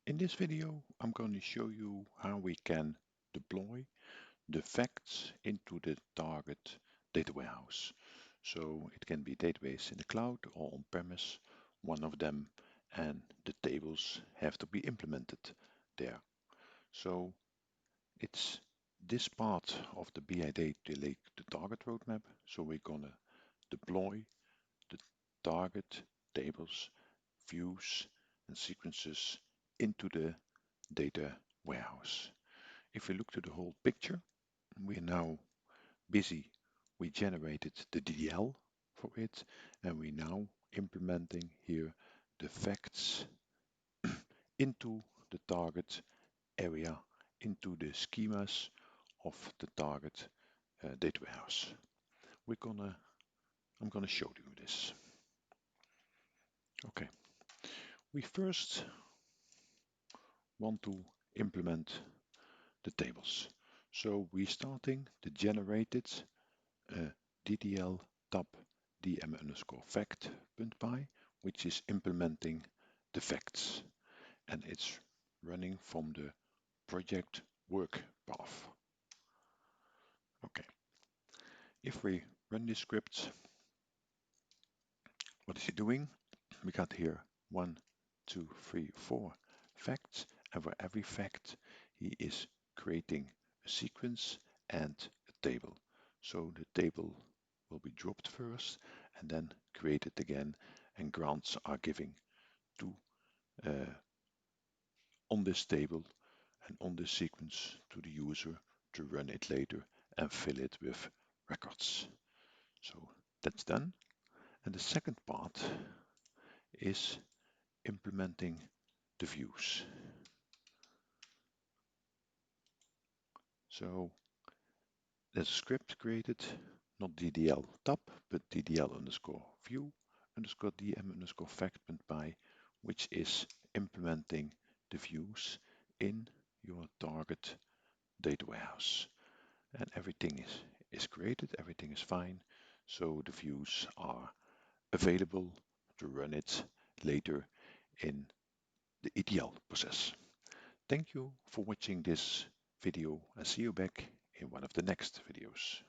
In this video, I'm going to show you how we can deploy the facts into the target data warehouse. So it can be database in the cloud or on-premise, one of them, and the tables have to be implemented there. So it's this part of the BI Data Lake, the target roadmap. So we're gonna deploy the target tables, views, and sequences into the data warehouse. If we look to the whole picture, we're now busy. We generated the DDL for it, and we're now implementing here the facts into the target area, into the schemas of the target data warehouse. I'm gonna show you this. Okay, we first want to implement the tables. So we're starting the generated DDL tab dm_fact.py, which is implementing the facts, and it's running from the project work path. Okay, if we run this script, what is he doing? We got here 1, 2, 3, 4 facts, and for every fact he is creating a sequence and a table. So the table will be dropped first and then created again, and grants are giving to on this table and on this sequence to the user to run it later and fill it with records. So that's done. And the second part is implementing the views. So there's a script created, not DDL tab, but DDL_view dm_fact.py, which is implementing the views in your target data warehouse. And everything is created, everything is fine. So the views are available to run it later in the ETL process. Thank you for watching this video and see you back in one of the next videos.